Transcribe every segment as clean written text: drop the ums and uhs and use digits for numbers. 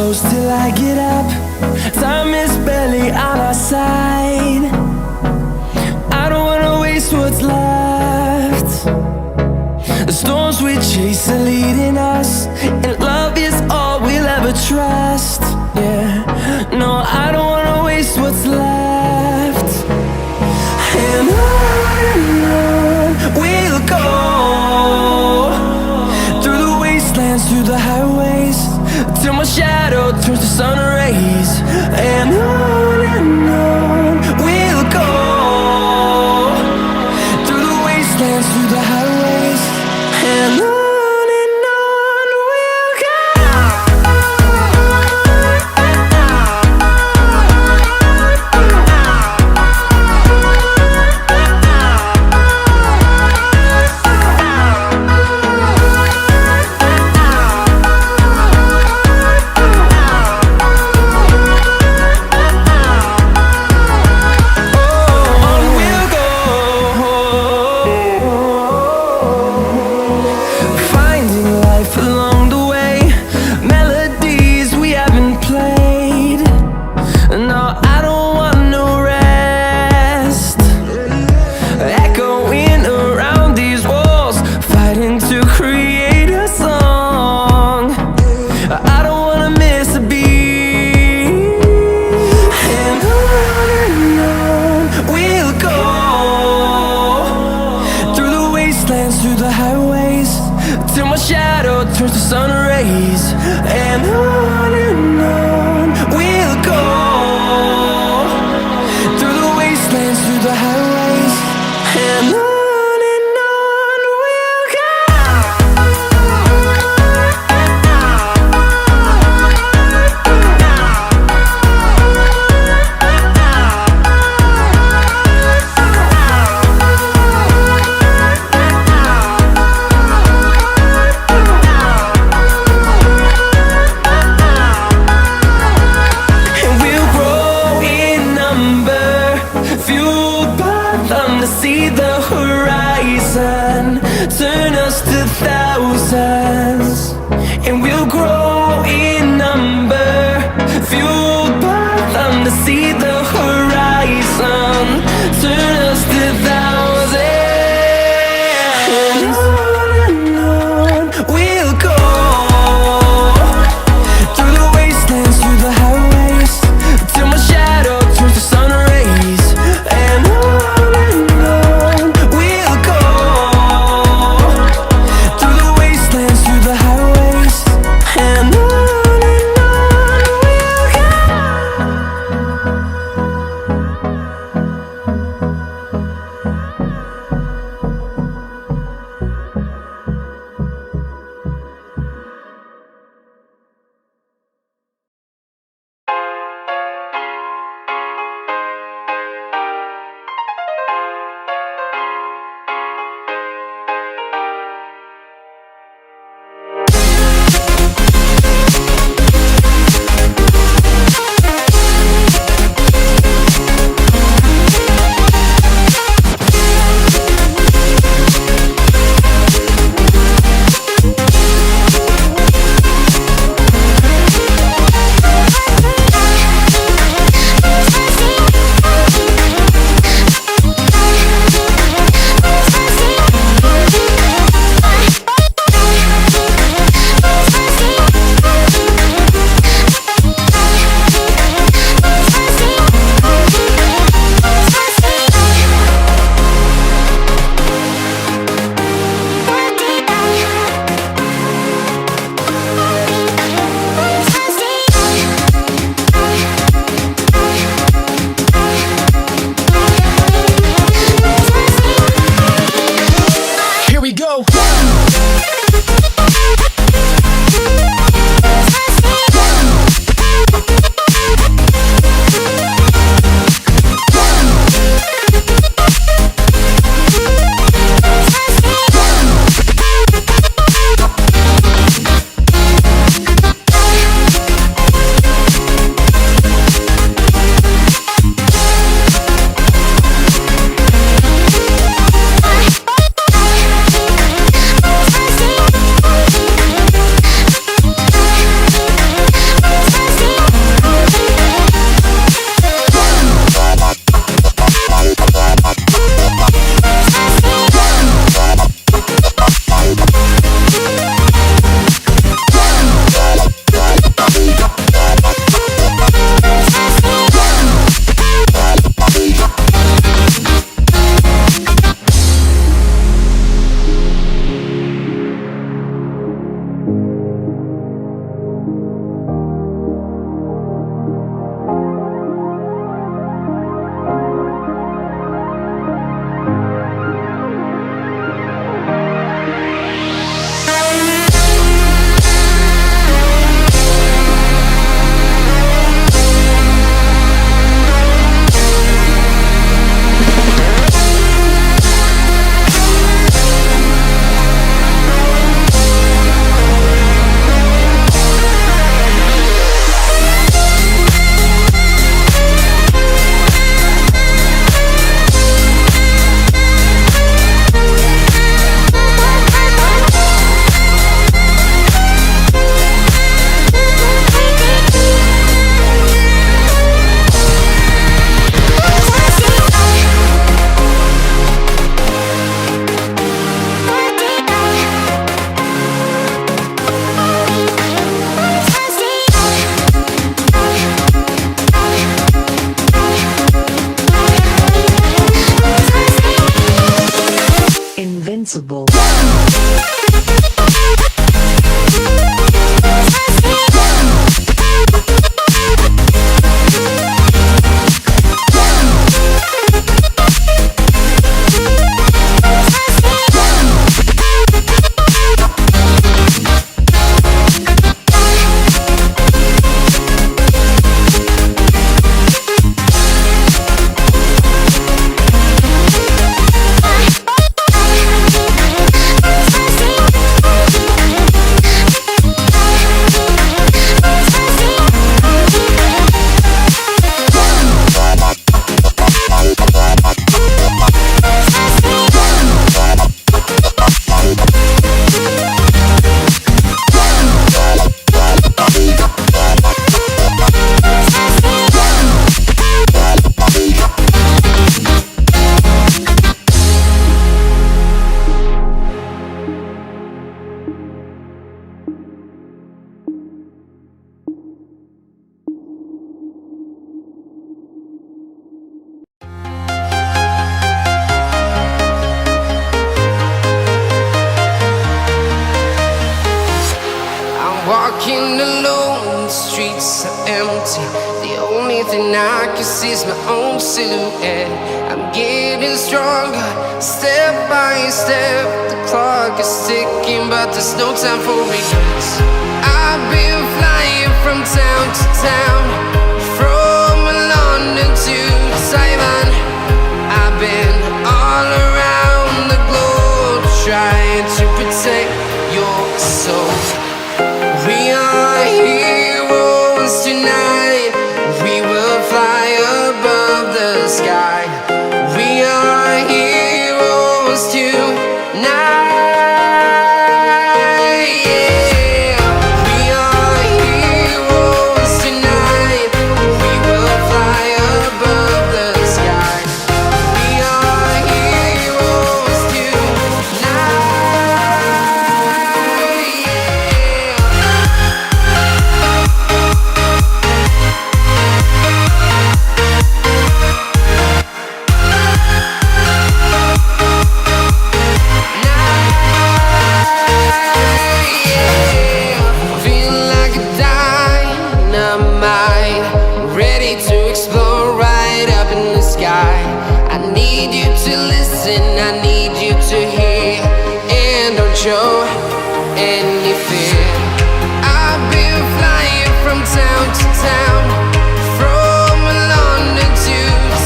close till I get up. Time is barely on our side. I don't wanna waste what's left. The storms we chase are leading us, and love is all we'll ever trust. Yeah, no, I don't wanna waste what's left. And on we'll go, through the wastelands, through the highways, till my shadow turns to sun rays. And on we'll go, through the wastelands, through the highways, and on we'll go. Through the highways, till my shadow turns to sun rays. And on we'll go, through the wastelands, through the highways, and on we'll go. See the horizon turn us to thousands, and we'll grow in number, fueled by them to see the horizon turn us to thousands. And on we'll go, through the wastelands, through the highways, till my shadow turns to sun rays. And we'll go, through the wastelands, through the highways, and invincible. Walking alone, the streets are empty. The only thing I can see is my own silhouette. I'm getting stronger, step by step. The clock is ticking, but there's no time for regrets. I've been flying from town to town, from London to Taiwan. I've been all around the globe, trying to protect your soul. We are heroes tonight. We will fly above the sky. We are heroes tonight. Yeah. We are heroes tonight. We will fly above the sky. We are heroes tonight. Show any fear. I've been flying from town to town, from London to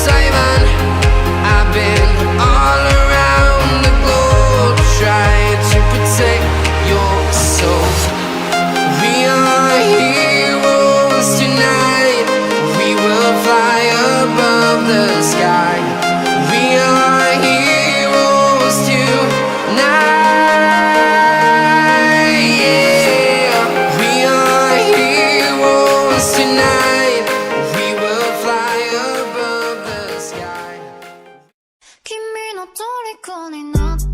Taiwan. I've been all around the globe, trying to protect your soul. We are heroes tonight. We will fly above the sky. We are heroes tonight. Tonight, we will fly above the sky. 君の虜になって